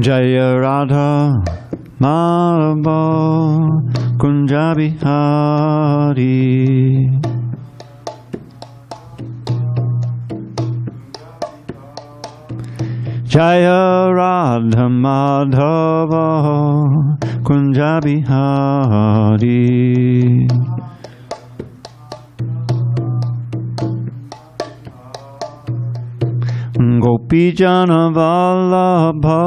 Jaya Radha Madhava Kunja Bihari. Jaya Radha Madhava Kunja Bihari. Gopi Jana Vallabha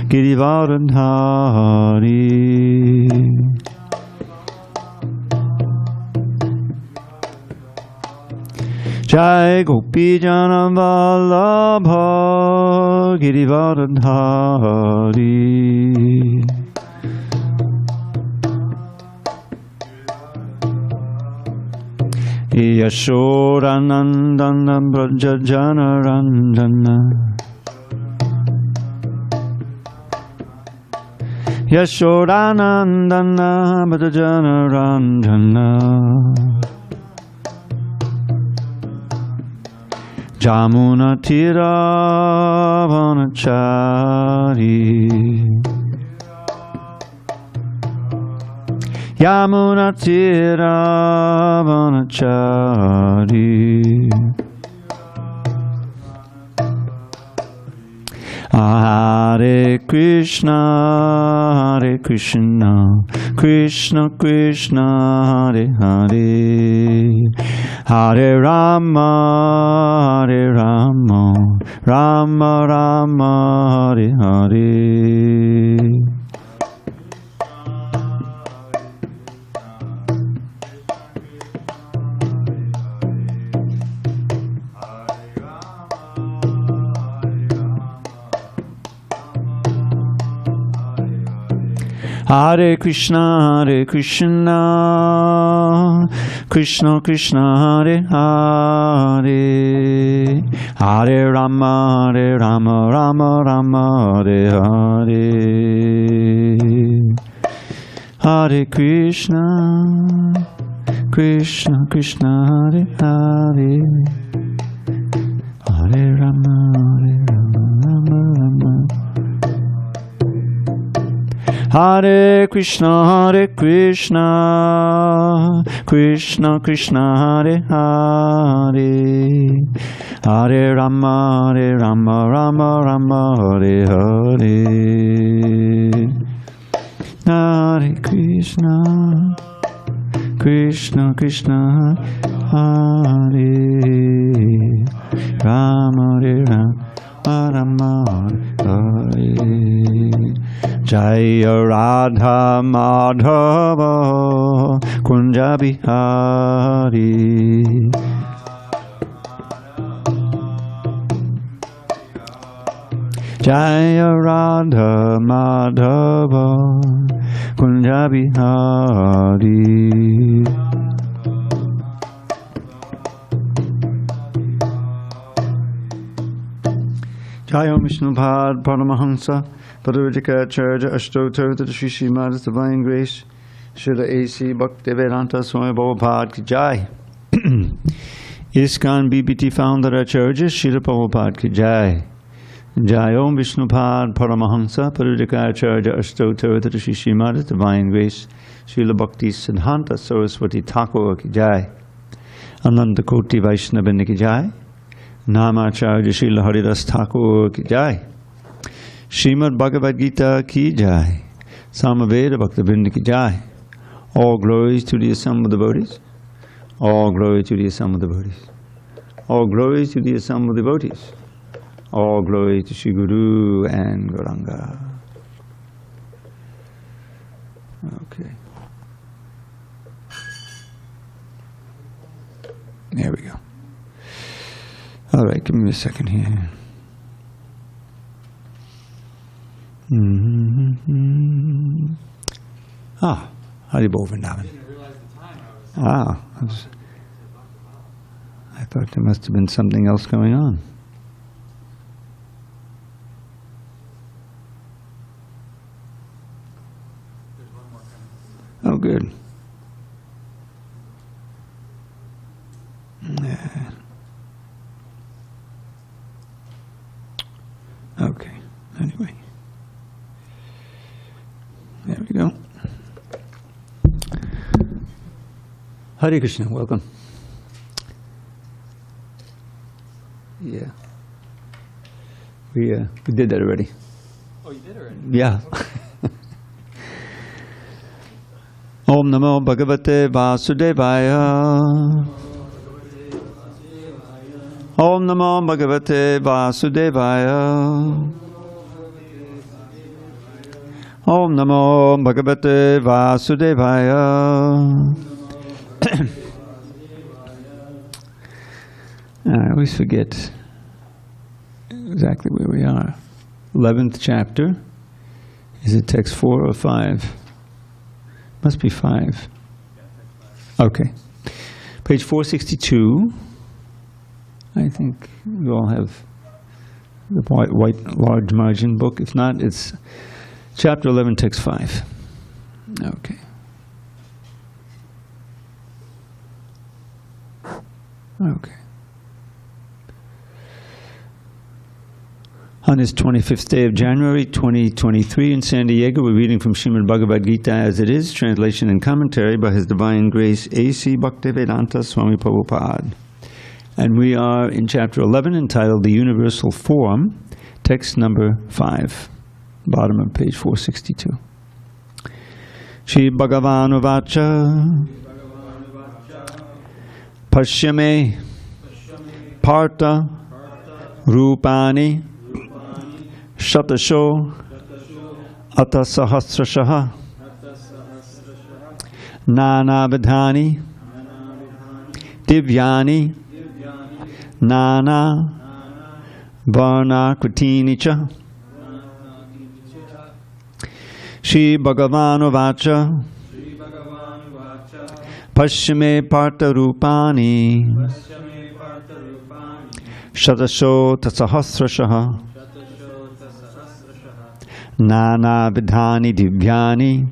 Girivardhari. Jai Gopi Jana Vallabha Girivardhari. Yashodanandana Braja Janarandana. Yashodanandana Braja Janarandana. Jamuna Tira Vanachari. Yamuna Tira Vanachari. Hare Krishna, Hare Krishna, Krishna Krishna, Hare Hare, Hare Rama, Hare Rama, Rama Rama, Hare Hare. Hare Krishna, Hare Krishna, Krishna Krishna, Hare Hare, Hare Rama, Hare Rama, Rama Rama, Hare Hare. Hare Krishna, Krishna Krishna, Hare Hare, Hare Rama, Hare Rama, Rama Rama. Hare Krishna, Hare Krishna, Krishna Krishna, Hare Hare, Hare Rama, Hare Rama, Rama Rama, Hare Hare. Hare Krishna, Krishna Krishna, Hare Rama, Hare Rama, Rama Hare. Jaya Radha Madhava Kunja Bihari. Jaya Radha Madhava Kunja Bihari. Jaya Vishnupad Paramahansa Padurika Charja Ashtotar to the Srimad Divine Grace Srila A.C. Bhaktivedanta Swami Prabhupada Ki Jai. ISKCON BBT founder Acharya Srila Prabhupada Ki Jai. Jai Om Vishnupad Paramahansa Padurika Charja Ashtotar to the Srimad Divine Grace Srila Bhakti Siddhanta Saraswati Thakur Ki Jai. Ananda Koti Vaishnavini Ki Jai. Namacharya Srila Haridas Thakur Ki Jai. Srimad Bhagavad Gita Ki Jai. Samaveda Bhaktivinoda Ki Jai. All glories to the assembled devotees. All glory to the assembled devotees. All glories to the assembled devotees. All glory to Shri Guru and Gauranga. Okay. There we go. All right, give me a second here. Haribol Vrindavan. I thought there must have been something else going on. Oh, good. Yeah. Okay, anyway. There we go. Hare Krishna, welcome. Yeah. We did that already. Oh, you did already? Yeah. Om Namo Bhagavate Vasudevaya. Om Namo Bhagavate Vasudevaya. Om Namo Bhagavate Vasudevaya. I always forget exactly where we are. 11th chapter. Is it text 4 or 5? Must be 5. Okay. Page 462. I think you all have the white large margin book. If not, it's chapter 11, text 5. Okay. Okay. On this 25th day of January 2023 in San Diego, we're reading from Srimad Bhagavad Gita as it is, translation and commentary by His Divine Grace A.C. Bhaktivedanta Swami Prabhupada. And we are in chapter 11 entitled The Universal Form, text number 5, bottom of page 462. Shri Bhagavan Uvacha Pashyame Partha Rupani Shatasho Ata Sahasrashaha Nana Vidhani Divyani Nana Varna Kritinicha Shri Bhagavan Uvacha Pashyame Partha Rupani Shatasho Tasahasrashaha Nana Vidhani Divyani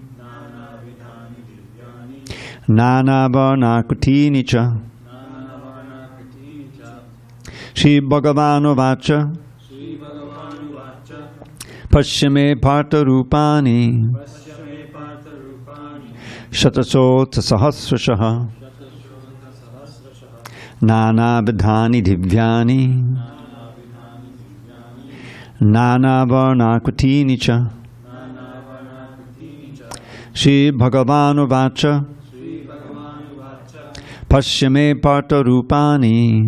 Nana Varna Kritini Cha Shri Bhagavan Uvacha Pashyame Partha Rupani Shataso Tasahasrashaha Nana Vidhani Divyani Nana Varna Kritini Cha Shri Bhagavan Uvacha Pashyame Partha Rupani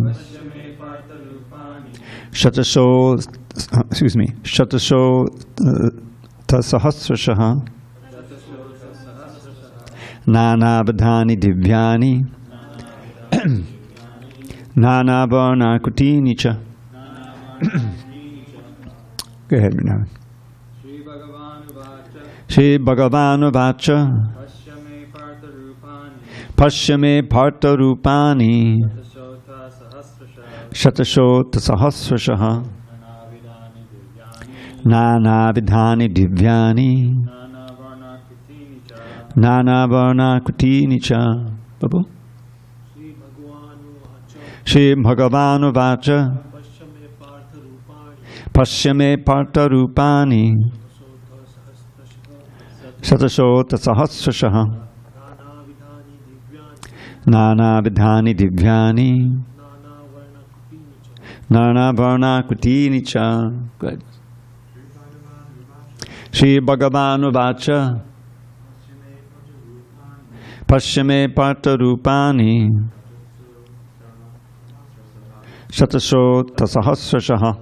Shataso Tasahasrashaha Nana Vidhani Divyani Nana Varna Kritini Cha. Go ahead, Vrindavan. Shri Bhagavan Uvacha Pashyame Partha Rupani Shatasho Tasahasrashaha Nana Vidhani Divyani Nana Varna Kritini Cha. Babu? Shri Bhagavan Uvacha Pashyame Partha Rupani Shatasho Tasahasrashaha Nana Vidhani Divyani Nana Varna Kritini Cha. Good. Shri Bhagavan Uvacha Pashyame Partha Rupani Shatasho Tasahasrashaha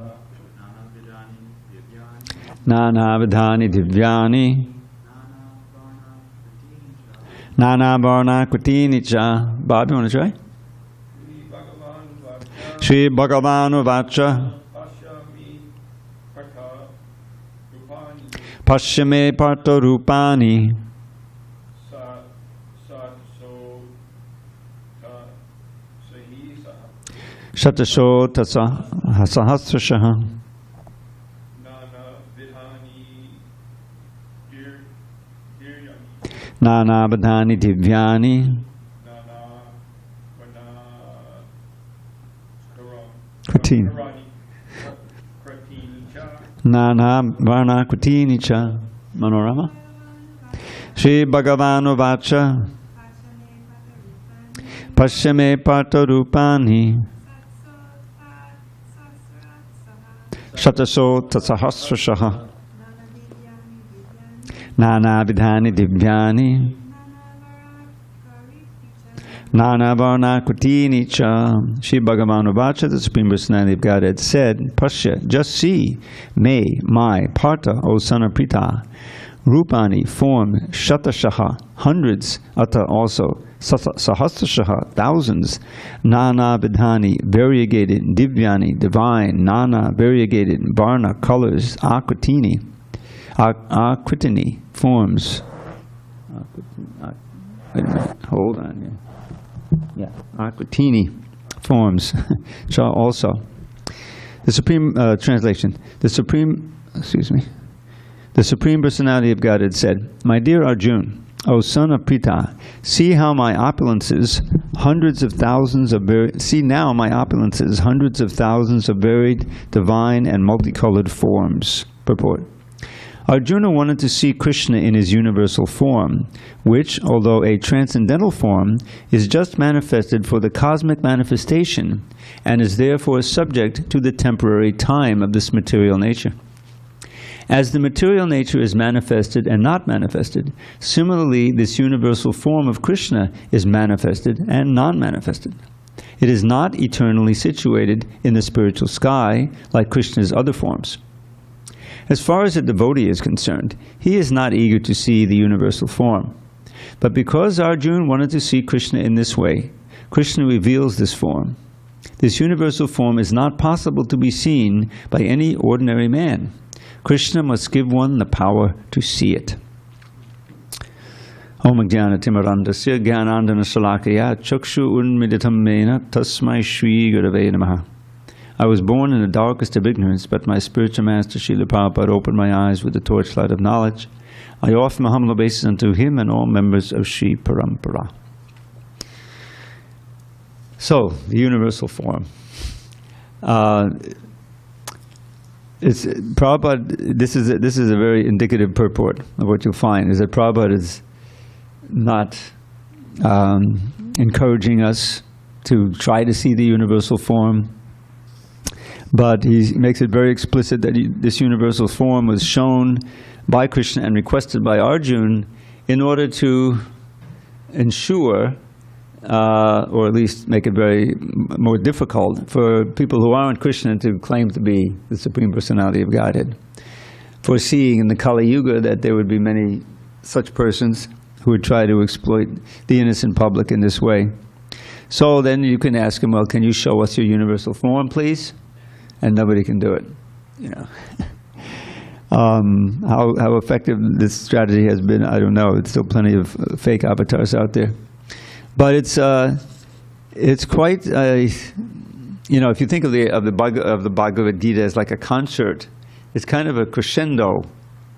Nana Vidhani Divyani Nana Varna Kritini Cha. Bob, you want to try? Shri Bhagavan Uvacha Pashyame Partha Rupani Shatasho Tasahasrashaha Nana Vidhani Divyani Kritini Nana Varnakriti Cha. Manorama. Shri Bhagavanu Vacha. Pashyame Patarupani. Shataso Tatsahasrashaha. Nana Vidhani Divyani. Nana Varnakriti Cha. Shri Bhagavanu Vacha, the Supreme Personality of Godhead, said, Pashya, just see, me, my, Partha, O son of Pritha, Rupani, form, Shatashaha, hundreds, Ata also, Sahasrashaha, thousands, Nana Vidhani, variegated, Divyani, divine, Nana, variegated, Varna, colors, Akritini, Akritini, forms. Wait a minute, hold on here. Yeah, Akritini, forms, also. The Supreme, translation, the Supreme Personality of Godhead said, My dear Arjuna, O son of Pritha, see how my opulences, hundreds of thousands of varied divine and multicolored forms. Purport. Arjuna wanted to see Krishna in his universal form, which, although a transcendental form, is just manifested for the cosmic manifestation, and is therefore subject to the temporary time of this material nature. As the material nature is manifested and not manifested, similarly this universal form of Krishna is manifested and non-manifested. It is not eternally situated in the spiritual sky like Krishna's other forms. As far as a devotee is concerned, he is not eager to see the universal form. But because Arjuna wanted to see Krishna in this way, Krishna reveals this form. This universal form is not possible to be seen by any ordinary man. Krishna must give one the power to see it. Om Jnana Timarandasya Jnanandana Salakaya Chakshu Unmiditam Mena Tasmai Shri Gurave Namaha. I was born in the darkest of ignorance, but my spiritual master Srila Prabhupada opened my eyes with the torchlight of knowledge. I offer my humble obeisance unto him and all members of Sri Parampara. So, the universal form. Prabhupada, this is a very indicative purport of what you'll find, is that Prabhupada is not encouraging us to try to see the universal form, but he makes it very explicit that this universal form was shown by Krishna and requested by Arjuna in order to ensure, or at least make it very more difficult for people who aren't Krishna to claim to be the Supreme Personality of Godhead. Foreseeing in the Kali Yuga that there would be many such persons who would try to exploit the innocent public in this way. So then you can ask him, well, can you show us your universal form, please? And nobody can do it, you know. How effective this strategy has been, I don't know. It's still plenty of fake avatars out there. But it's quite, you know, if you think of the Bhagavad Gita as like a concert, it's kind of a crescendo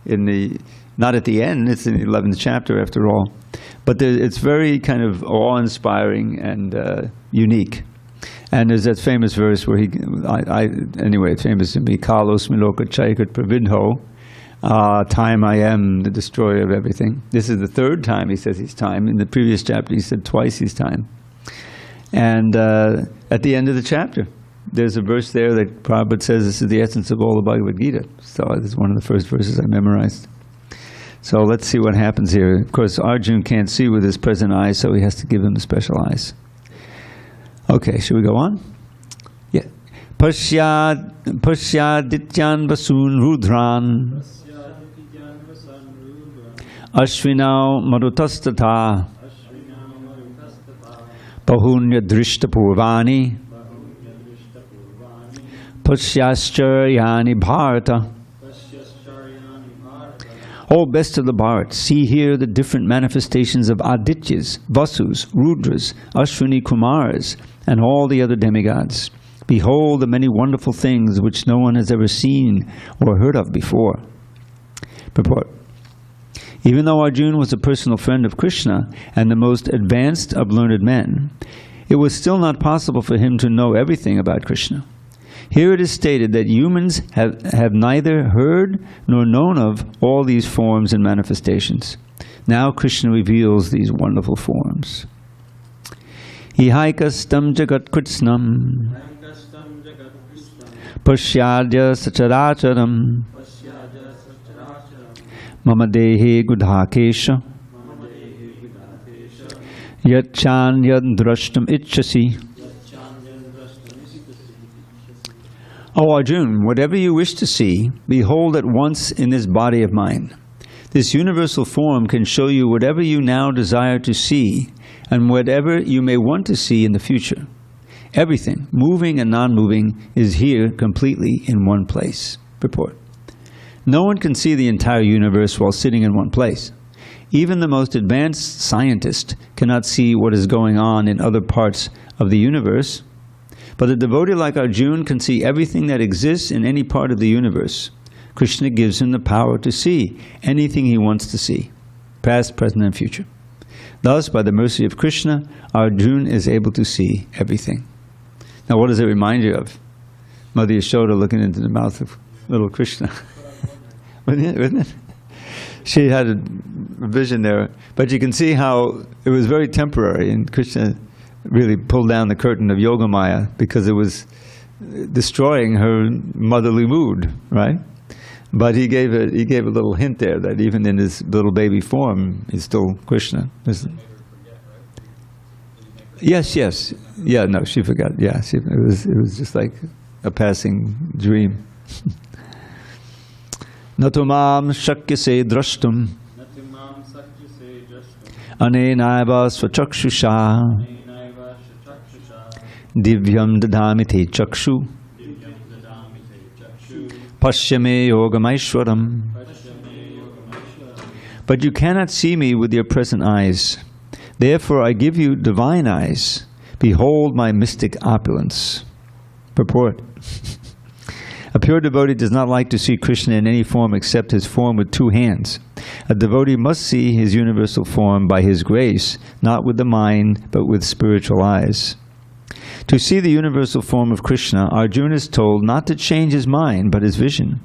not at the end, it's in the 11th chapter after all. But it's very kind of awe-inspiring and unique. And there's that famous verse where anyway, it's famous to me, Kalos Miloka Chaikut Pravidho, time I am the destroyer of everything. This is the third time he says he's time. In the previous chapter he said twice he's time. And at the end of the chapter, there's a verse there that Prabhupada says this is the essence of all the Bhagavad Gita. So this is one of the first verses I memorized. So let's see what happens here. Of course, Arjuna can't see with his present eyes, so he has to give him the special eyes. Okay, should we go on? Yeah. Pasyadityan vasun rudran Ashvinau marutastata Bahunya drishta purvani Pasyascharayani bharata. O best of the Bharat, see here the different manifestations of Adityas, Vasus, Rudras, Ashwini Kumars, and all the other demigods. Behold the many wonderful things which no one has ever seen or heard of before. Purport. Even though Arjuna was a personal friend of Krishna and the most advanced of learned men, it was still not possible for him to know everything about Krishna. Here it is stated that humans have neither heard nor known of all these forms and manifestations. Now Krishna reveals these wonderful forms. Ihaikastam jagat kritsnam pasyadya sacharacharam mama dehe gudhakesha yachanyad drashtam itchasi. O Arjuna, whatever you wish to see, behold at once in this body of mine. This universal form can show you whatever you now desire to see and whatever you may want to see in the future. Everything, moving and non-moving, is here completely in one place. Purport. No one can see the entire universe while sitting in one place. Even the most advanced scientist cannot see what is going on in other parts of the universe. But a devotee like Arjuna can see everything that exists in any part of the universe. Krishna gives him the power to see anything he wants to see, past, present, and future. Thus, by the mercy of Krishna, Arjuna is able to see everything. Now, what does it remind you of? Mother Yashoda looking into the mouth of little Krishna. Wasn't it? She had a vision there, but you can see how it was very temporary, and Krishna really pulled down the curtain of Yogamaya because it was destroying her motherly mood, right? But he gave a little hint there that even in his little baby form, he's still Krishna. Yes. Yeah, no, she forgot. Yeah, it was just like a passing dream. Natumam shakyase drashtum anenaiva svachakshusha divyam dadami te chakshu pashyame yogamaishwaram. But you cannot see me with your present eyes. Therefore I give you divine eyes. Behold my mystic opulence. Purport. A pure devotee does not like to see Krishna in any form except his form with two hands. A devotee must see his universal form by his grace, not with the mind, but with spiritual eyes. To see the universal form of Krishna, Arjuna is told not to change his mind, but his vision.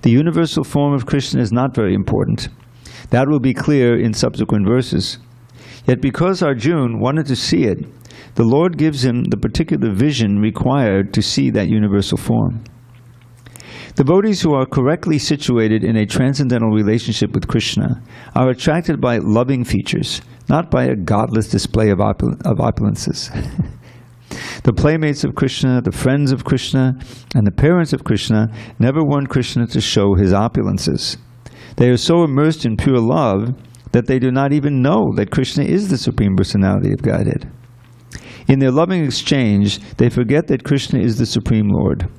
The universal form of Krishna is not very important. That will be clear in subsequent verses. Yet because Arjuna wanted to see it, the Lord gives him the particular vision required to see that universal form. Devotees who are correctly situated in a transcendental relationship with Krishna are attracted by loving features, not by a godless display of opulences. The playmates of Krishna, the friends of Krishna, and the parents of Krishna never want Krishna to show his opulences. They are so immersed in pure love that they do not even know that Krishna is the Supreme Personality of Godhead. In their loving exchange, they forget that Krishna is the Supreme Lord.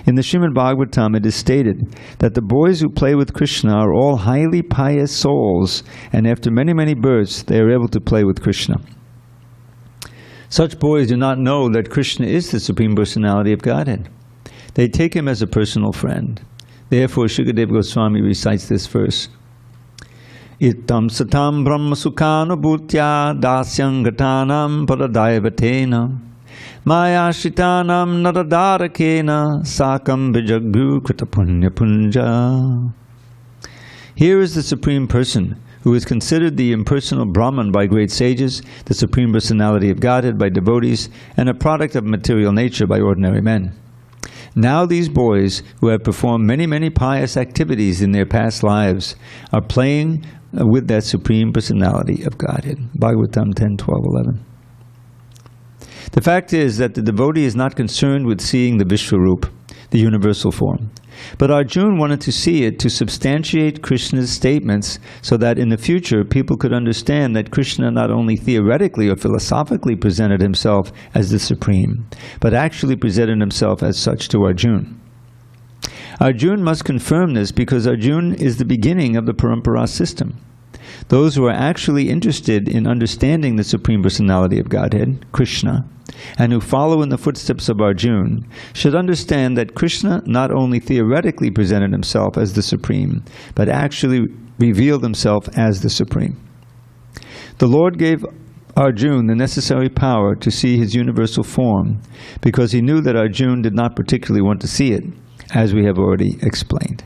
In the Srimad Bhagavatam, it is stated that the boys who play with Krishna are all highly pious souls, and after many, many births, they are able to play with Krishna. Such boys do not know that Krishna is the Supreme Personality of Godhead. They take him as a personal friend. Therefore, Shukadeva Goswami recites this verse. Itam satam brahma sukhanubhutya dasyam gatanam paradaivatena mayashitanam naradarakena sakam vijaggu kritapunya punja. Here is the Supreme Person, who is considered the impersonal Brahman by great sages, the Supreme Personality of Godhead by devotees, and a product of material nature by ordinary men. Now these boys, who have performed many, many pious activities in their past lives, are playing with that Supreme Personality of Godhead. Bhagavatam 10:12-11. The fact is that the devotee is not concerned with seeing the Vishwarup, the universal form. But Arjuna wanted to see it to substantiate Krishna's statements so that in the future people could understand that Krishna not only theoretically or philosophically presented himself as the Supreme, but actually presented himself as such to Arjuna. Arjuna must confirm this because Arjuna is the beginning of the Parampara system. Those who are actually interested in understanding the Supreme Personality of Godhead, Krishna, and who follow in the footsteps of Arjuna, should understand that Krishna not only theoretically presented himself as the Supreme, but actually revealed himself as the Supreme. The Lord gave Arjuna the necessary power to see his universal form, because he knew that Arjuna did not particularly want to see it, as we have already explained.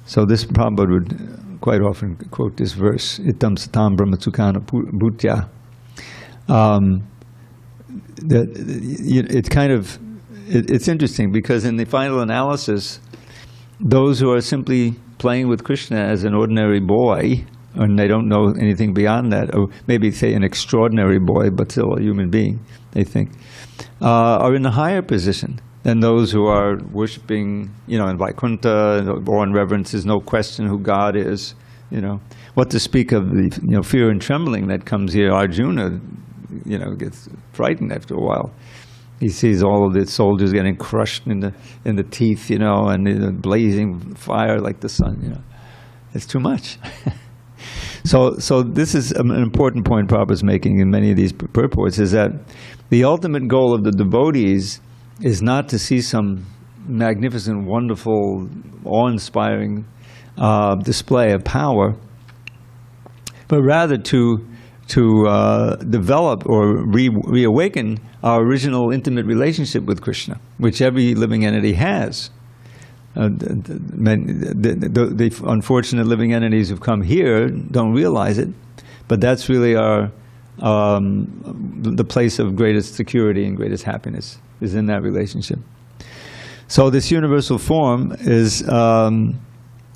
So this Prabhupada would quite often quote this verse, Itam satam brahmatsukana bhutya. It's interesting, because in the final analysis, those who are simply playing with Krishna as an ordinary boy, and they don't know anything beyond that, or maybe say an extraordinary boy, but still a human being, they think, are in a higher position than those who are worshipping, in Vaikuntha, or in reverence. There's no question who God is, What to speak of the, fear and trembling that comes here. Arjuna, gets frightened after a while. He sees all of the soldiers getting crushed in the teeth, and the blazing fire like the sun, It's too much. So this is an important point Prabhupada's making in many of these purports, is that the ultimate goal of the devotees is not to see some magnificent, wonderful, awe-inspiring display of power, but rather to develop or reawaken our original intimate relationship with Krishna, which every living entity has. The unfortunate living entities who've come here don't realize it, but that's really the place of greatest security and greatest happiness, is in that relationship. So this universal form is,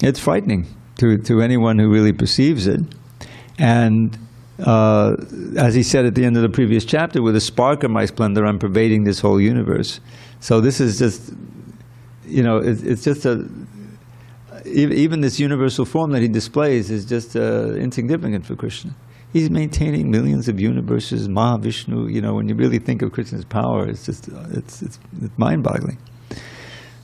it's frightening to anyone who really perceives it. And as he said at the end of the previous chapter, with a spark of my splendor, I'm pervading this whole universe. So this is just, it's just even this universal form that he displays is just insignificant for Krishna. He's maintaining millions of universes, Mahavishnu, when you really think of Krishna's power, it's just, it's mind-boggling.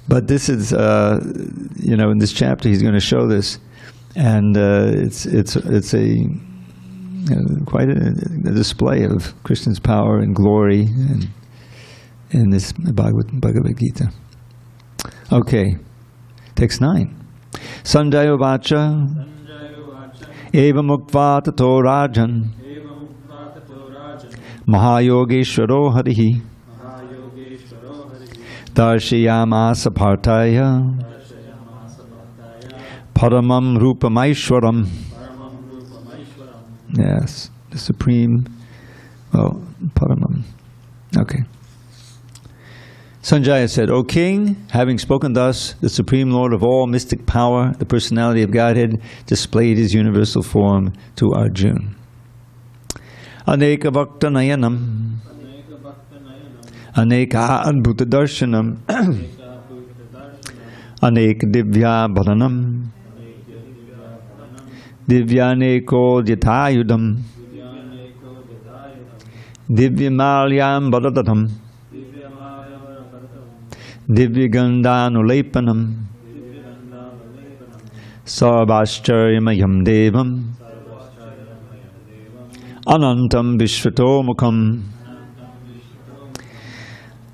But this is, in this chapter he's going to show this, and it's quite a display of Krishna's power and glory in this Bhagavad Gita. Okay, text 9. Sanjaya vacha eva mukva tato rajan mahayogeshwaro harihi darshayamasa partaya paramam rupamaishwaram. Yes, the Supreme, Paramam. Okay. Sanjaya said, O King, having spoken thus, the Supreme Lord of all mystic power, the personality of Godhead, displayed his universal form to Arjuna. Aneka bhakta nayanam, aneka adbhuta darshanam, aneka divya bharanam, Divyaneko Jatayudam Divyamalyam Bharatatam Divyagandanulepanam Sarvashcharymayam Devam Anantam Vishvatomukam.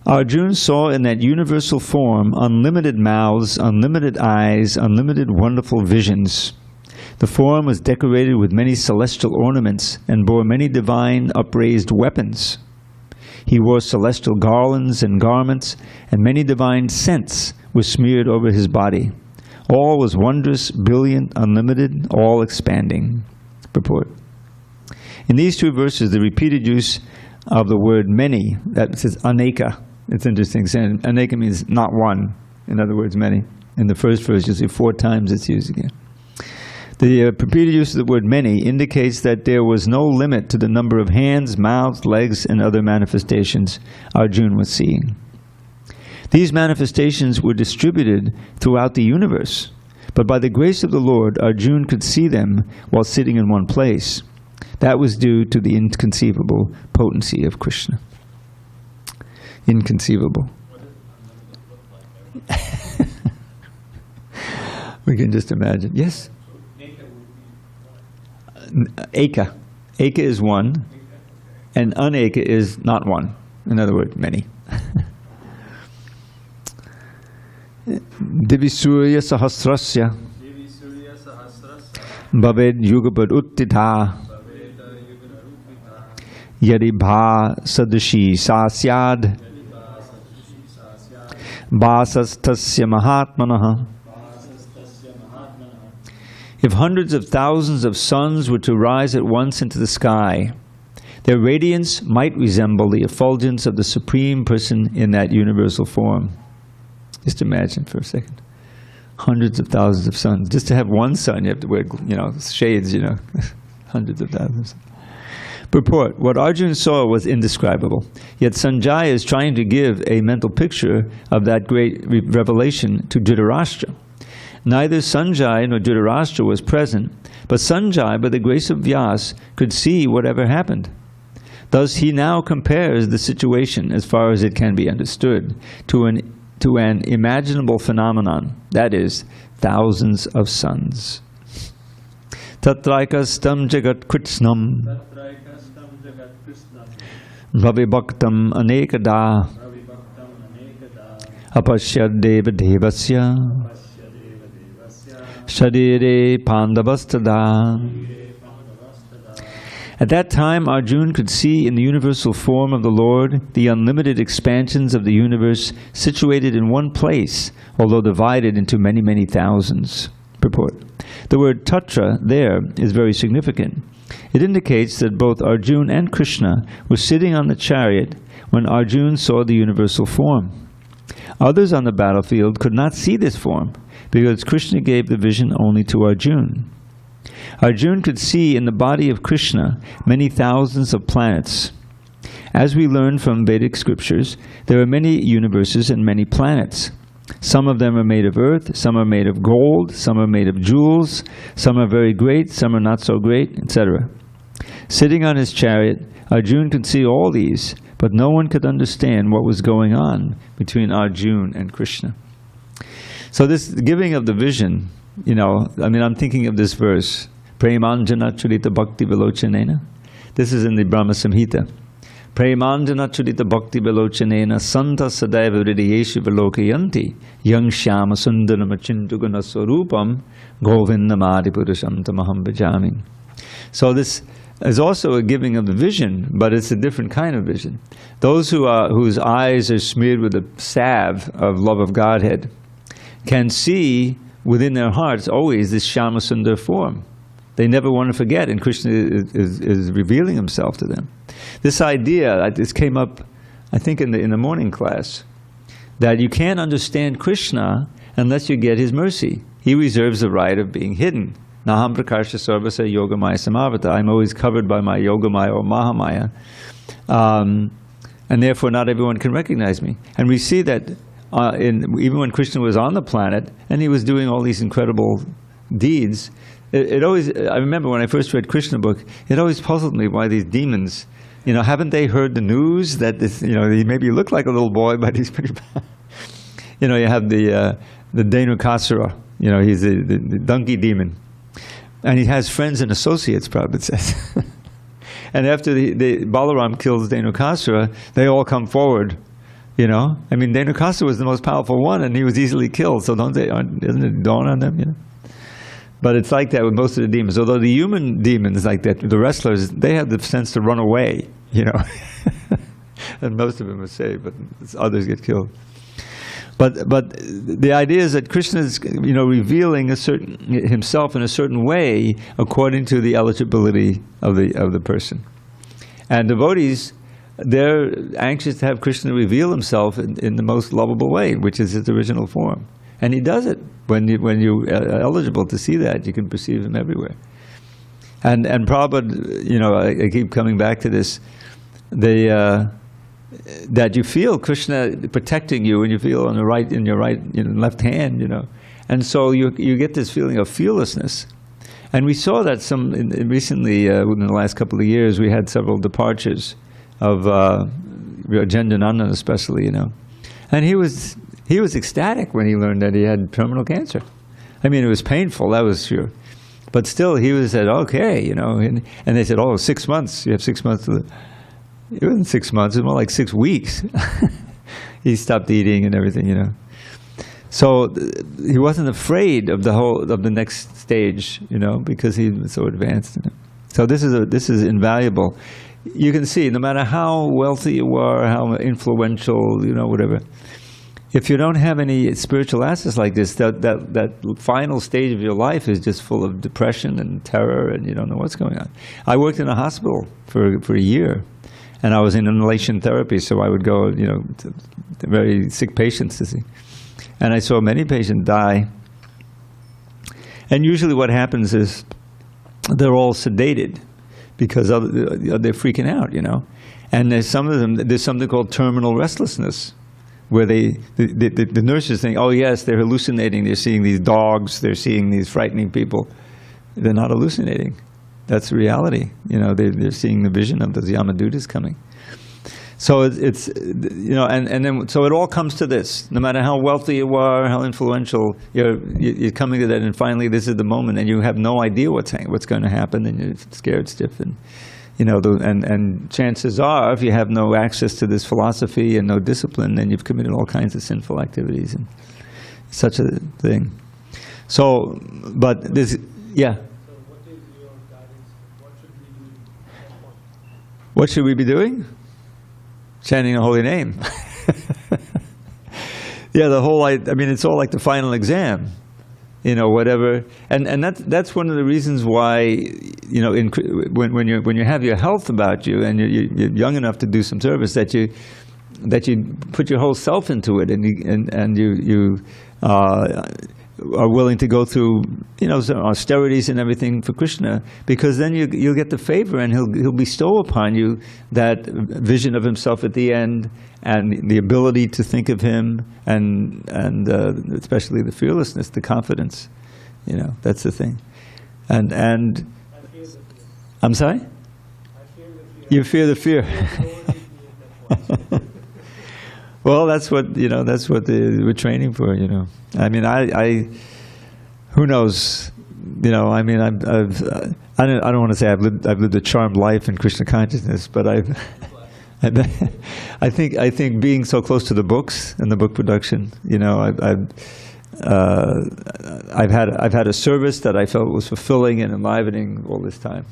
Arjuna saw in that universal form unlimited mouths, unlimited eyes, unlimited wonderful visions. The form was decorated with many celestial ornaments and bore many divine upraised weapons. He wore celestial garlands and garments, and many divine scents were smeared over his body. All was wondrous, brilliant, unlimited, all expanding. Purport. In these two verses, the repeated use of the word many, that says aneka. It's interesting. Aneka means not one. In other words, many. In the first verse, you'll see 4 times it's used again. The repeated use of the word many indicates that there was no limit to the number of hands, mouths, legs, and other manifestations Arjuna was seeing. These manifestations were distributed throughout the universe, but by the grace of the Lord, Arjuna could see them while sitting in one place. That was due to the inconceivable potency of Krishna. Inconceivable. We can just imagine. Yes? Eka. Eka is one, and aneka is not one. In other words, many. Divisurya sahasrasya bhaved yugapad uttitha Yadi bha sadashi sasyad basastasya mahatmanaha. If hundreds of thousands of suns were to rise at once into the sky, their radiance might resemble the effulgence of the Supreme Person in that universal form. Just imagine for a second. Hundreds of thousands of suns. Just to have one sun, you have to wear, shades, hundreds of thousands. Purport. What Arjuna saw was indescribable. Yet Sanjaya is trying to give a mental picture of that great revelation to Dhritarashtra. Neither Sanjaya nor Dhritarashtra was present, but Sanjaya, by the grace of Vyas, could see whatever happened. Thus he now compares the situation, as far as it can be understood, to an imaginable phenomenon, that is, thousands of suns. Tatraikastam jagat kritsnam bhavibhaktam anekada apashyad deva devasya shadire pandavastada. At that time, Arjuna could see in the universal form of the Lord the unlimited expansions of the universe situated in one place, although divided into many, many thousands. Purport. The word tatra there is very significant. It indicates that both Arjuna and Krishna were sitting on the chariot when Arjuna saw the universal form. Others on the battlefield could not see this form, because Krishna gave the vision only to Arjuna. Arjuna could see in the body of Krishna many thousands of planets. As we learn from Vedic scriptures, there are many universes and many planets. Some of them are made of earth, some are made of gold, some are made of jewels, some are very great, some are not so great, etc. Sitting on his chariot, Arjuna could see all these, but no one could understand what was going on between Arjuna and Krishna. So this giving of the vision, I'm thinking of this verse, Premanjana Churita Bhakti Vilochanena. This is in the Brahma Samhita. Premanjana Churita Bhakti Vilochanena Santa Sadaiva Hridayeshu Vilokayanti Yang Shyama Sundaram Achintugana Swarupam Govindamadi Purusham Tamaham Bhajami. So this is also a giving of the vision, but it's a different kind of vision. Those whose eyes are smeared with the salve of love of Godhead can see within their hearts always this Shyama Sundar form. They never want to forget, and Krishna is revealing himself to them. This idea, this came up, I think, in the morning class, that you can't understand Krishna unless you get his mercy. He reserves the right of being hidden. Naham prakasha sarvasa yogamaya samavata. I'm always covered by my yogamaya or mahamaya, and therefore not everyone can recognize me. And we see that even when Krishna was on the planet and he was doing all these incredible deeds, it always, I remember when I first read Krishna book, it always puzzled me why these demons, haven't they heard the news that this, he maybe looked like a little boy, but he's pretty bad. You have the Dhenukasura, he's the donkey demon. And he has friends and associates, Prabhupada says. And after the Balaram kills Dhenukasura, they all come forward, Dhenukasura was the most powerful one, and he was easily killed, so doesn't it dawn on them, But it's like that with most of the demons. Although the human demons, like that, the wrestlers, they have the sense to run away, And most of them are saved, but others get killed. But the idea is that Krishna is, revealing himself in a certain way according to the eligibility of the person. And devotees, they're anxious to have Krishna reveal himself in the most lovable way, which is his original form. And he does it. When you're eligible to see that, you can perceive him everywhere. And Prabhupada, I keep coming back to this, that you feel Krishna protecting you, and you feel in your left hand, and so you get this feeling of fearlessness. And we saw that recently, within the last couple of years, we had several departures of Ajendanandan especially, and he was ecstatic when he learned that he had terminal cancer. I mean, it was painful, that was sure. But still, he was said, okay, and they said, 6 months, you have 6 months to live. It wasn't 6 months, it was more like 6 weeks. He stopped eating and everything, So he wasn't afraid of the next stage, because he was so advanced. So this is invaluable. you can see, no matter how wealthy you are, how influential, whatever, if you don't have any spiritual assets like this, that final stage of your life is just full of depression and terror, and you don't know what's going on. I worked in a hospital for a year, and I was in inhalation therapy, so I would go, to very sick patients to see. And I saw many patients die. And usually what happens is they're all sedated because they're freaking out, And there's something called terminal restlessness, where the nurses think, oh yes, they're hallucinating, they're seeing these dogs, they're seeing these frightening people. They're not hallucinating. That's reality. They're seeing the vision of those Yamadutas coming. So it's and then so it all comes to this. No matter how wealthy you are, how influential, you're coming to that, and finally this is the moment, and you have no idea what's going to happen, and you're scared stiff, and and chances are, if you have no access to this philosophy and no discipline, then you've committed all kinds of sinful activities and such a thing. So, but this, yeah. So what is your guidance? What should we do at that point? What should we be doing? Chanting the holy name. Yeah, it's all like the final exam. Whatever, and that's one of the reasons why, when you have your health about you and you're young enough to do some service, that you put your whole self into it, and you are willing to go through some austerities and everything for Krishna, because then you'll get the favor, and he'll bestow upon you that vision of himself at the end, and the ability to think of him, and especially the fearlessness, the confidence. That's the thing. And I fear the fear. I'm sorry? I fear the fear. You fear the fear. Well, that's what we're training for. I mean, I who knows? I don't want to say I've lived a charmed life in Krishna consciousness, but I think being so close to the books and the book production, I've had a service that I felt was fulfilling and enlivening all this time,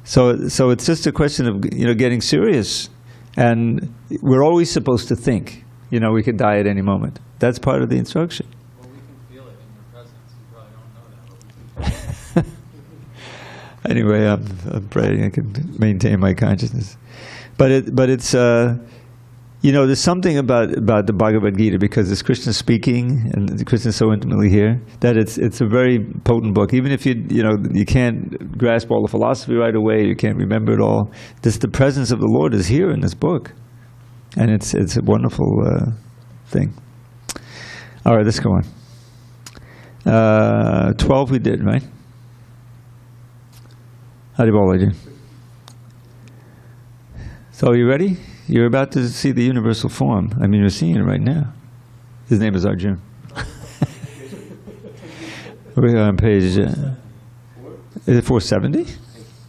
so it's just a question of getting serious, and we're always supposed to think, we could die at any moment. That's part of the instruction. Well, we can feel it in your presence. You probably don't know that, but we can feel it. Anyway, I'm praying I can maintain my consciousness. But it's there's something about the Bhagavad Gita, because it's Krishna speaking, and Krishna is so intimately here, that it's a very potent book. Even if you can't grasp all the philosophy right away, you can't remember it all, the presence of the Lord is here in this book, and it's a wonderful thing. All right, let's go on. 12 we did, right? Haribol. So are you ready? You're about to see the universal form. I mean, you're seeing it right now. His name is Arjuna. We're on page... is it 470?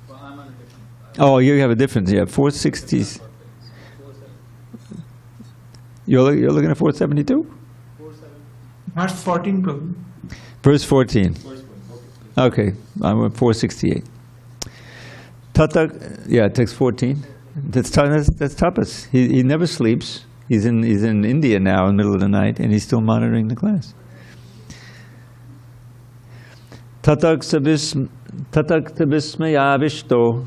Well, I'm on a different... Oh, you have a difference. Yeah, 460s. You're looking at 472? Verse 14, Prabhu. Verse 14. Okay, I'm at 468. Tatak, yeah, it takes 14. That's tapas. He never sleeps. He's in India now in the middle of the night, and he's still monitoring the class. Tatak tabismayavishto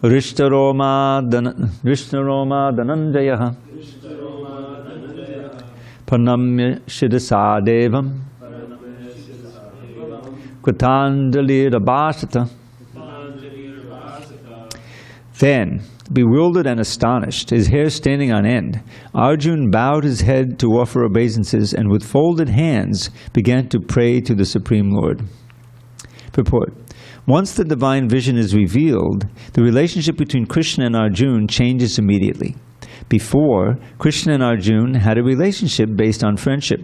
Rishtaroma Dhananjayaha Pranamya Shirasa Devam Kvatanjali Rabhasata. Then, bewildered and astonished, his hair standing on end, Arjuna bowed his head to offer obeisances, and with folded hands began to pray to the Supreme Lord. Purport. Once the divine vision is revealed, the relationship between Krishna and Arjuna changes immediately. Before, Krishna and Arjuna had a relationship based on friendship.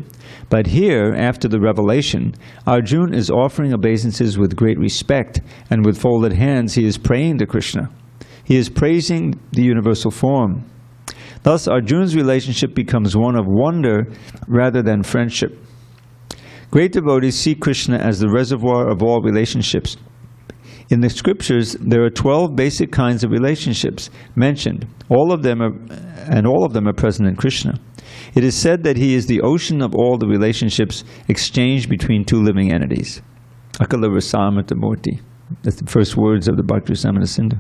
But here, after the revelation, Arjuna is offering obeisances with great respect, and with folded hands he is praying to Krishna. He is praising the universal form. Thus, Arjuna's relationship becomes one of wonder rather than friendship. Great devotees see Krishna as the reservoir of all relationships. In the scriptures, there are 12 basic kinds of relationships mentioned. All of them are present in Krishna. It is said that he is the ocean of all the relationships exchanged between two living entities. Akala Rasamrita Murti. That's the first words of the Bhakti Rasamrita Sindhu.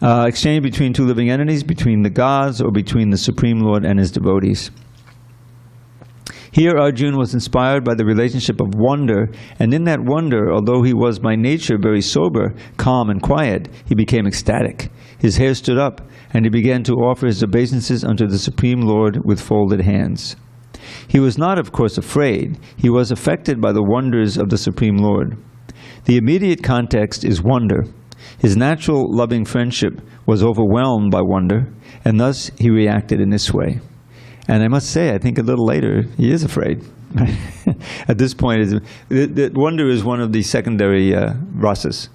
Exchange between two living entities, between the gods, or between the Supreme Lord and his devotees. Here Arjuna was inspired by the relationship of wonder, and in that wonder, although he was by nature very sober, calm and quiet, he became ecstatic. His hair stood up, and he began to offer his obeisances unto the Supreme Lord with folded hands. He was not, of course, afraid. He was affected by the wonders of the Supreme Lord. The immediate context is wonder. His natural loving friendship was overwhelmed by wonder, and thus he reacted in this way. And I must say, I think a little later, he is afraid. At this point, wonder is one of the secondary rasas.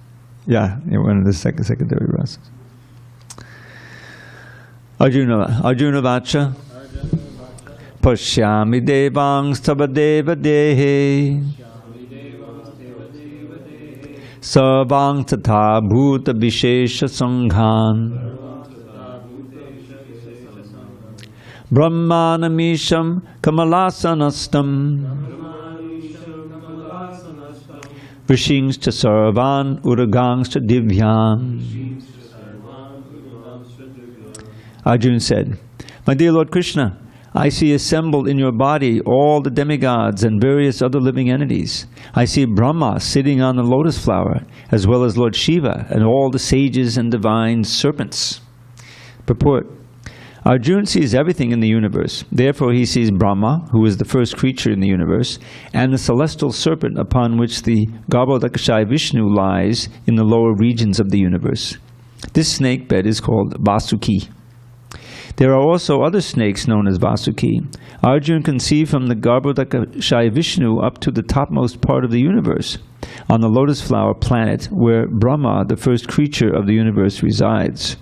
Yeah, one of the secondary rasas. Arjuna Vacha. Pashyami devang stabadeva dehe. Sarvang tatha bhuta vishesha sanghan. Brahmanamisham kamalasanastam. Vishingsta sarvan uragangsta divyan. Arjuna said, "My dear Lord Krishna, I see assembled in your body all the demigods and various other living entities. I see Brahma sitting on the lotus flower, as well as Lord Shiva and all the sages and divine serpents." Purport. Arjuna sees everything in the universe. Therefore he sees Brahma, who is the first creature in the universe, and the celestial serpent upon which the Garbhodakashayi Vishnu lies in the lower regions of the universe. This snake bed is called Vasuki. There are also other snakes known as Vasuki. Arjuna can see from the Garbhodakashayi Vishnu up to the topmost part of the universe, on the lotus flower planet where Brahma, the first creature of the universe, resides.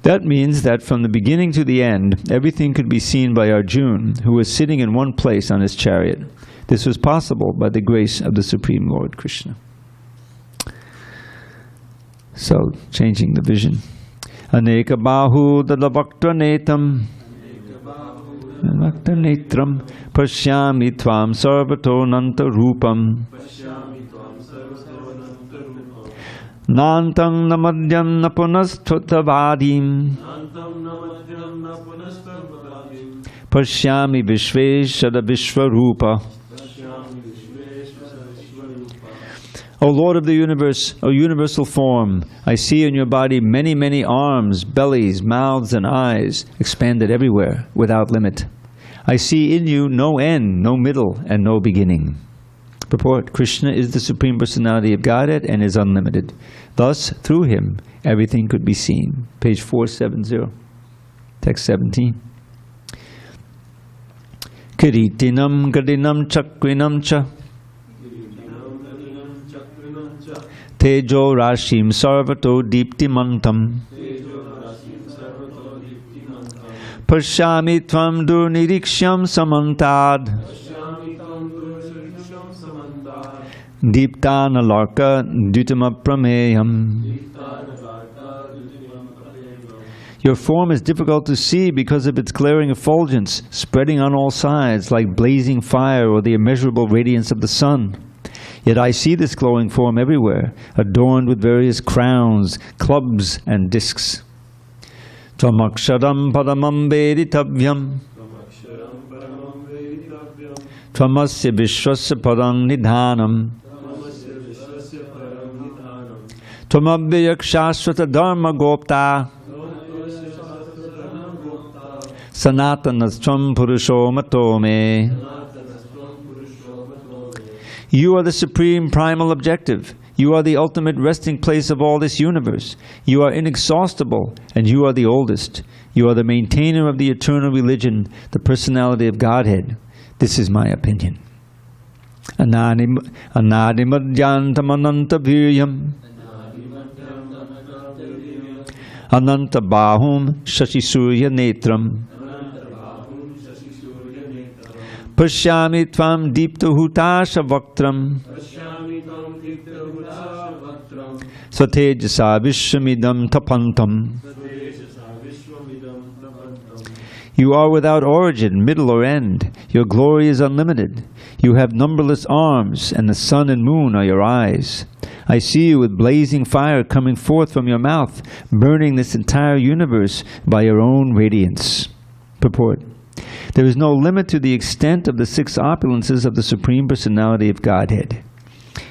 That means that from the beginning to the end, everything could be seen by Arjuna, who was sitting in one place on his chariot. This was possible by the grace of the Supreme Lord Krishna. So, changing the vision. Aneka bahu dadavakta netam vakta netram pashyami tvam sarvato nanta rupam nantang namadyam napunastutavadim pashyami vishveshada vishvarupa. O Lord of the universe, O universal form, I see in your body many, many arms, bellies, mouths, and eyes, expanded everywhere, without limit. I see in you no end, no middle, and no beginning. Purport. Krishna is the Supreme Personality of Godhead and is unlimited. Thus, through him, everything could be seen. Page 470, text 17. Kiritinam gadinam chakrinam cha Tejo Rashim Sarvato Deeptimantam Pashyami Tvam Durniriksham Samantad Deeptana Larka Dutamapramayam. Your form is difficult to see because of its glaring effulgence, spreading on all sides like blazing fire or the immeasurable radiance of the sun. Yet I see this glowing form everywhere, adorned with various crowns, clubs, and discs. Tvamaksharam paramam veditavyam Tvamasya vishwasya parang nidhanam Tvamabhyayak shaswata dharma gopta Sanatanastvam purusho mato me. You are the supreme primal objective. You are the ultimate resting place of all this universe. You are inexhaustible, and you are the oldest. You are the maintainer of the eternal religion, the personality of Godhead. This is my opinion. Anadimadyantam ananta viryam ananta bahum shashi surya netram Pashyami tvam deepta hutasha vaktram Satejasa vishwamidam tapantam. You are without origin, middle or end. Your glory is unlimited. You have numberless arms, and the sun and moon are your eyes. I see you with blazing fire coming forth from your mouth, burning this entire universe by your own radiance. Purport. There is no limit to the extent of the six opulences of the Supreme Personality of Godhead.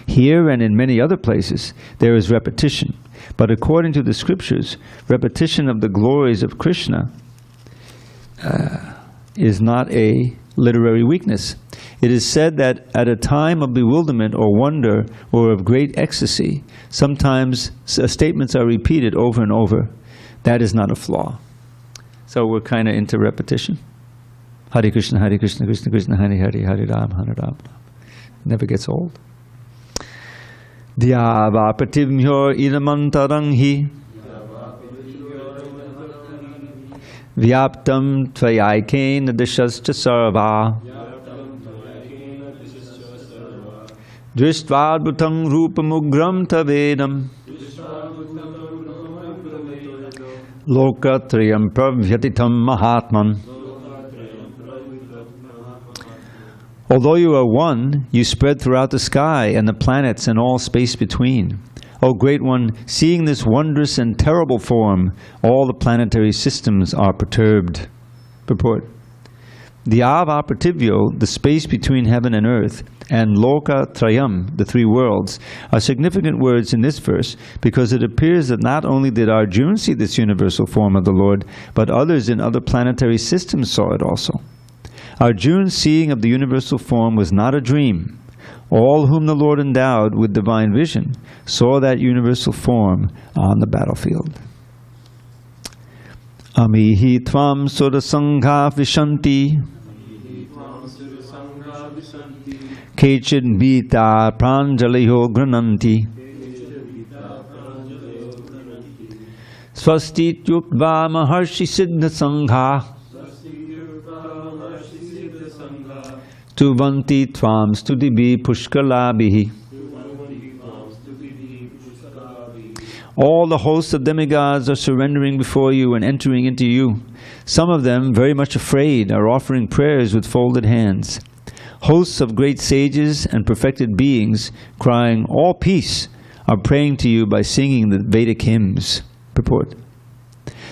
Here and in many other places, there is repetition. But according to the scriptures, repetition of the glories of Krishna is not a literary weakness. It is said that at a time of bewilderment or wonder or of great ecstasy, sometimes statements are repeated over and over. That is not a flaw. So we're kind of into repetition. Hare Krishna, Krishna Krishna, Hare Hare, Hare Ram, Hare Ram. Never gets old. Dhyava pratimhyor idamantaranghi Vyaptam tvayaiken dishascha sarva Dristvadbhutam rupamugram tavedam Lokatriyam pravyatitam mahatman. Although you are one, you spread throughout the sky and the planets and all space between. O Great One, seeing this wondrous and terrible form, all the planetary systems are perturbed. Purport. Dhyava prativyo, the space between heaven and earth, and loka trayam, the three worlds, are significant words in this verse because it appears that not only did Arjuna see this universal form of the Lord, but others in other planetary systems saw it also. Arjuna's seeing of the universal form was not a dream. All whom the Lord endowed with divine vision saw that universal form on the battlefield. Amihi tvam sudasangha vishanti Kechid bita pranjaliho grananti Swastit yuktva maharshi siddha sangha Tuvanti tvam studibi pushkalabihi. All the hosts of demigods are surrendering before you and entering into you. Some of them, very much afraid, are offering prayers with folded hands. Hosts of great sages and perfected beings, crying, "All peace," are praying to you by singing the Vedic hymns. Purport.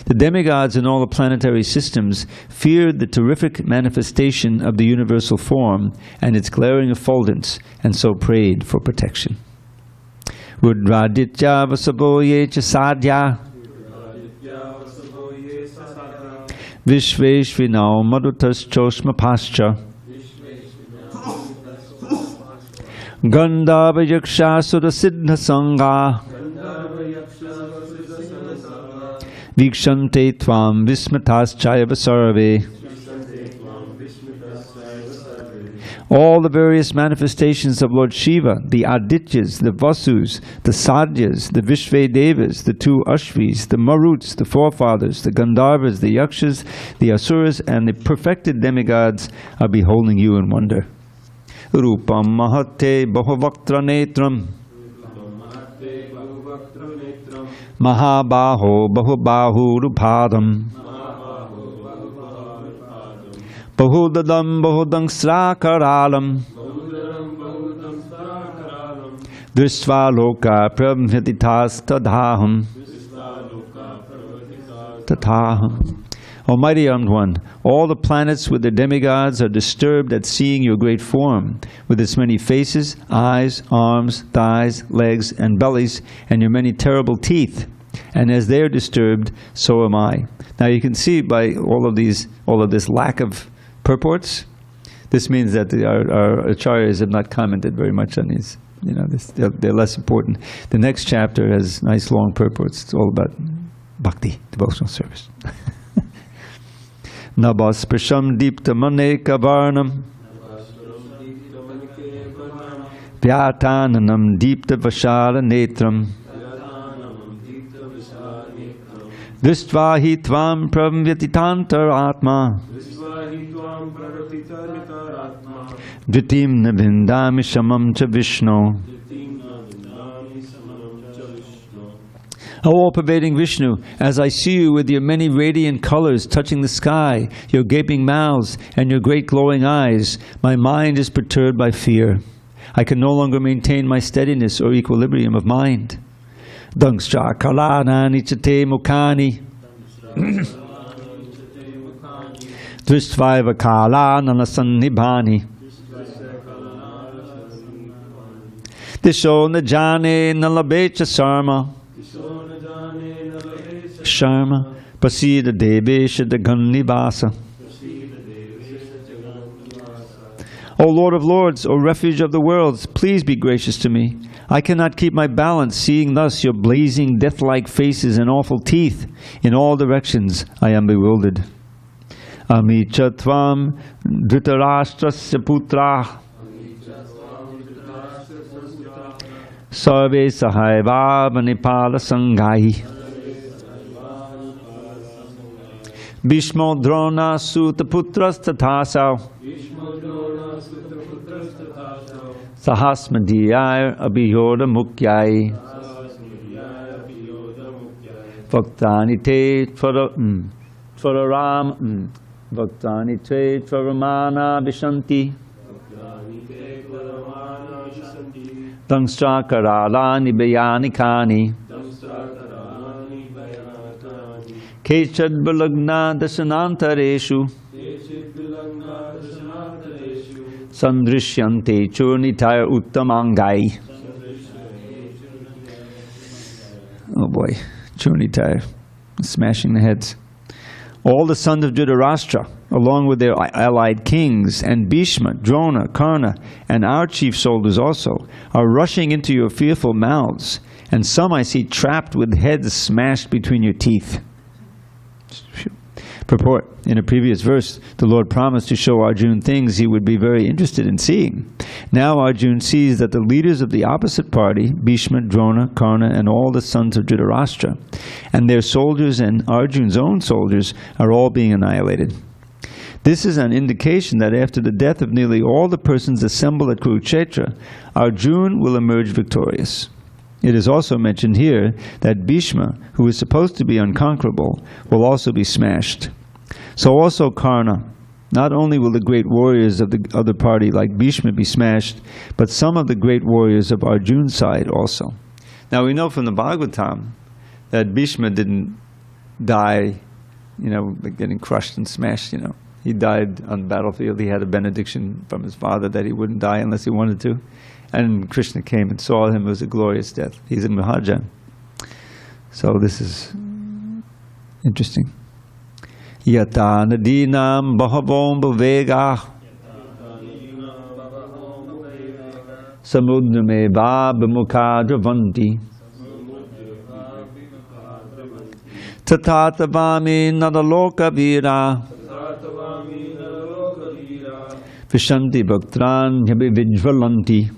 The demigods in all the planetary systems feared the terrific manifestation of the universal form and its glaring effulgence, and so prayed for protection. Rudraditya vasaboye cha sadhya Vishveshvinao marutas choshma pascha Gandhava yaksha sura siddha sangha Vikshante tvam vismataschayava sarve. All the various manifestations of Lord Shiva, the Adityas, the Vasus, the Sadhyas, the Vishvedevas, the two Ashvis, the Maruts, the forefathers, the Gandharvas, the Yakshas, the Asuras, and the perfected demigods are beholding you in wonder. Rupam mahate bahuvaktra netram Mahabaho bahubahu rupadam Bahudadam bahudang srakaralam Drisva loka prabhatitas tadaham Tataham. Almighty Armed One, all the planets with their demigods are disturbed at seeing your great form, with its many faces, eyes, arms, thighs, legs, and bellies, and your many terrible teeth. And as they are disturbed, so am I. Now you can see by all of this lack of purports, this means that our acharyas have not commented very much on these. You know, they're less important. The next chapter has nice long purports. It's all about bhakti, devotional service. Nabasprasham deepta maneka varnam Vyatananam deepta vashara netram Drishtva hi tvam pravyatitantar atma Dritim na vindami shamam cha Vishnu. O all-pervading Vishnu, as I see you with your many radiant colors touching the sky, your gaping mouths, and your great glowing eyes, my mind is perturbed by fear. I can no longer maintain my steadiness or equilibrium of mind. Dangstra kalanani chate mukhani Dristvaiva kalanana sannibhani Disho najane nalabecha sarma Sharma Pasida Devesha Daganibasa. O Lord of Lords, O refuge of the worlds, please be gracious to me. I cannot keep my balance, seeing thus your blazing death-like faces and awful teeth. In all directions I am bewildered. Ami Chatvam Dhritarashtrasya Putra Sarve Sahaiva Manipala Sangai Bhishmo Drona Sutaputras Tathasau Sahasmadiyai Abhiyoda Mukyai Bhaktani Te Tvararam Bhaktani Te Tvaramana Vishanti Dangstra Karalani Bayani Kani Kechad Balagna Dasanantareshu Sandrishyante Churnitaya Uttamangai. Oh boy, Churnitaya, smashing the heads. All the sons of Dhritarashtra, along with their allied kings, and Bhishma, Drona, Karna, and our chief soldiers also, are rushing into your fearful mouths, and some I see trapped with heads smashed between your teeth. Purport. In a previous verse, the Lord promised to show Arjuna things he would be very interested in seeing. Now Arjuna sees that the leaders of the opposite party, Bhishma, Drona, Karna, and all the sons of Dhritarashtra, and their soldiers and Arjuna's own soldiers are all being annihilated. This is an indication that after the death of nearly all the persons assembled at Kurukshetra, Arjuna will emerge victorious. It is also mentioned here that Bhishma, who is supposed to be unconquerable, will also be smashed. So also Karna. Not only will the great warriors of the other party like Bhishma be smashed, but some of the great warriors of Arjuna's side also. Now we know from the Bhagavatam that Bhishma didn't die, getting crushed and smashed, He died on the battlefield. He had a benediction from his father that he wouldn't die unless he wanted to. And Krishna came and saw him. It was a glorious death. He's a Mahajan. So this is interesting. Yata nadinam bahavom bhavega samudname bhabamukha dravanti tatatavami nadaloka vira vishanti bhaktran yabhivijvalanti.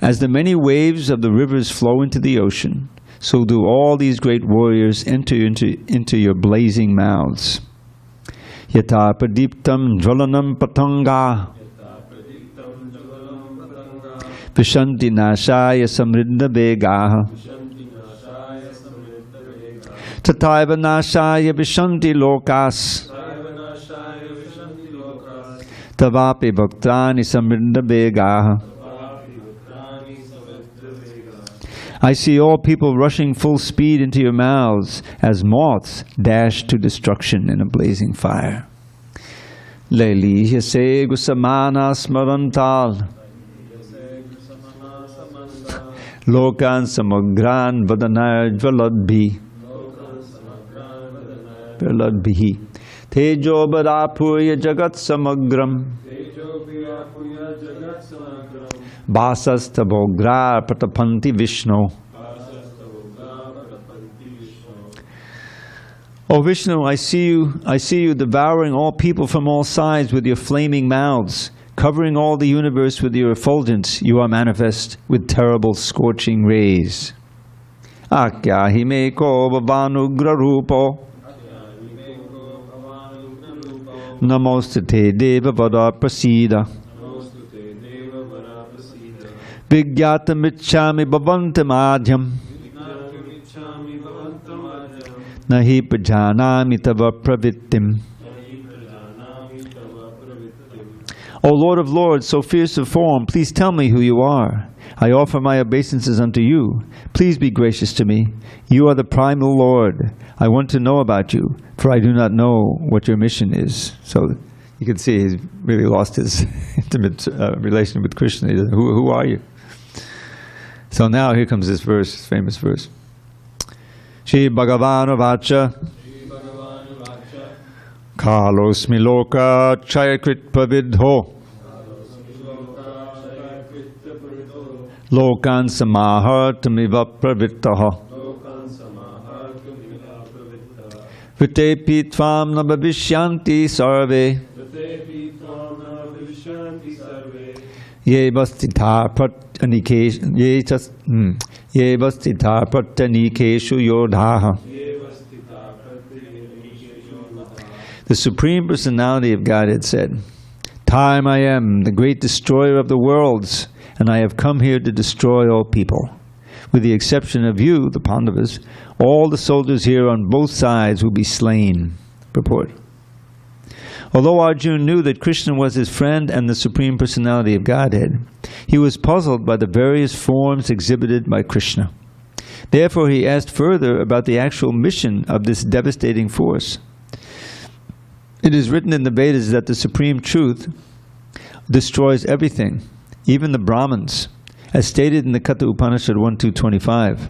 As the many waves of the rivers flow into the ocean, so do all these great warriors enter into your blazing mouths. Yata pradiptam jvalanam patanga vishanti nashaya samriddha vegaha tataiva nashaya vishanti lokas tavapi bhaktani samriddha vegaha. I see all people rushing full speed into your mouths as moths dash to destruction in a blazing fire. Leli se gusamana smarantal lokan samagran vadanar jvaladbhi tejo badapurya jagat samagram Basas tabogra pratapanti Vishnu. O Vishnu, I see you devouring all people from all sides with your flaming mouths, covering all the universe with your effulgence. You are manifest with terrible scorching rays. Akyahimeko bhavanugra rupo. Namostate deva vada prasida. Vigyatamichami bhavantam adhyam. Nahi prajanami tava pravittim. O Lord of Lords, so fierce of form, please tell me who you are. I offer my obeisances unto you. Please be gracious to me. You are the primal Lord. I want to know about you, for I do not know what your mission is. So you can see he's really lost his intimate relation with Krishna. He said, who are you? So now here comes this verse, this famous verse. Shri Bhagavan Vacha Kalosmi Loka Chayakrit Pavidho Lokan Samahartamiva Pravittaha Vitepi Tvam Nabhavishyanti Sarve Ye Bastita Prattanikeshu Yodhaha. The Supreme Personality of Godhead said, Time I am, the great destroyer of the worlds, and I have come here to destroy all people. With the exception of you, the Pandavas, all the soldiers here on both sides will be slain. Purport. Although Arjuna knew that Krishna was his friend and the Supreme Personality of Godhead, he was puzzled by the various forms exhibited by Krishna. Therefore he asked further about the actual mission of this devastating force. It is written in the Vedas that the Supreme Truth destroys everything, even the Brahmins, as stated in the Katha Upanishad 1.2.25.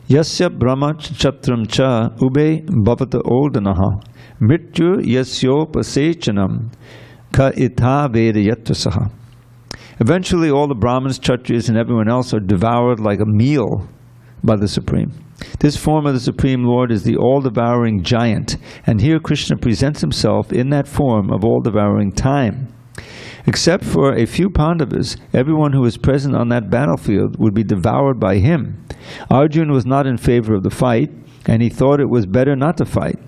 Yasya brahma chatram cha ube bhavata oldanaha mrityu yasyo pasechanam ka itha vedayatrasaha. Eventually all the Brahmins, Kshatriyas, and everyone else are devoured like a meal by the Supreme. This form of the Supreme Lord is the all-devouring giant, and here Krishna presents himself in that form of all-devouring time. Except for a few Pandavas, everyone who was present on that battlefield would be devoured by him. Arjuna was not in favor of the fight, and he thought it was better not to fight.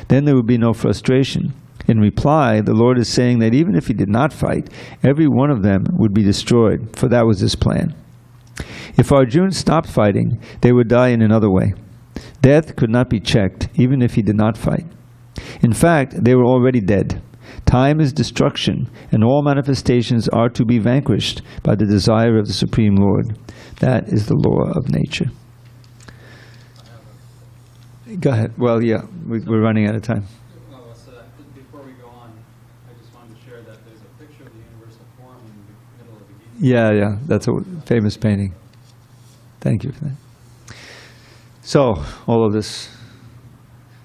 Then there would be no frustration. In reply, the Lord is saying that even if he did not fight, every one of them would be destroyed, for that was his plan. If Arjuna stopped fighting, they would die in another way. Death could not be checked, even if he did not fight. In fact, they were already dead. Time is destruction, and all manifestations are to be vanquished by the desire of the Supreme Lord. That is the law of nature. Go ahead. Well, yeah, we're running out of time. Well, before we go on, I just wanted to share that there's a picture of the universal form in the middle of the Gita. Yeah, that's a famous painting. Thank you for that. So, all of this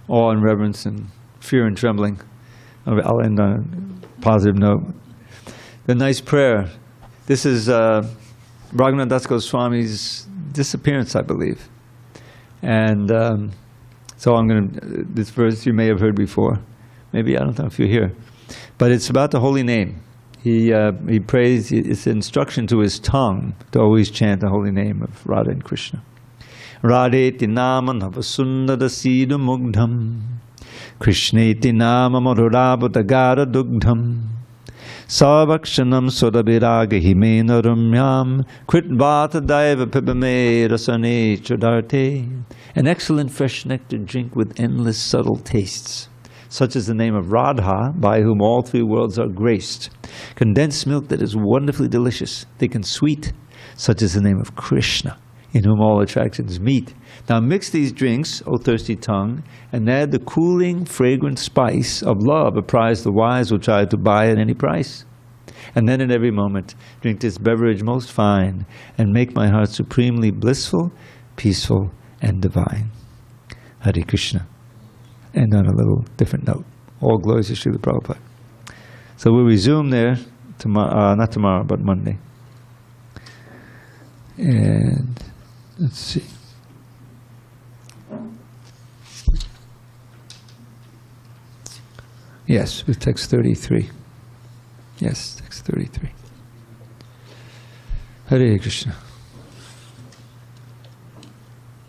awe and reverence and fear and trembling. I'll end on a positive note. The nice prayer. This is Raghunath Das Goswami's disappearance, I believe. And so I'm going to, this verse you may have heard before. Maybe, I don't know if you're here. But it's about the holy name. He prays, it's an instruction to his tongue to always chant the holy name of Radha and Krishna. Radheti nama navasundara siddha mugdham Krishneti nama madhurabhutagara dugdham Sarvakshanam sodabhiraga himena ramyam Kritvata daiva pibame rasane chodarte. An excellent fresh nectar drink with endless subtle tastes, such as the name of Radha, by whom all three worlds are graced. Condensed milk that is wonderfully delicious, thick and sweet, such as the name of Krishna, in whom all attractions meet. Now mix these drinks, O thirsty tongue, and add the cooling, fragrant spice of love, a prize the wise will try to buy at any price. And then at every moment, drink this beverage most fine, and make my heart supremely blissful, peaceful, and divine. Hare Krishna. And on a little different note. All glories to Srila Prabhupada. So we'll resume there, tomorrow, not tomorrow, but Monday. And let's see. Yes, with text 33. Yes, text 33. Hare Krishna.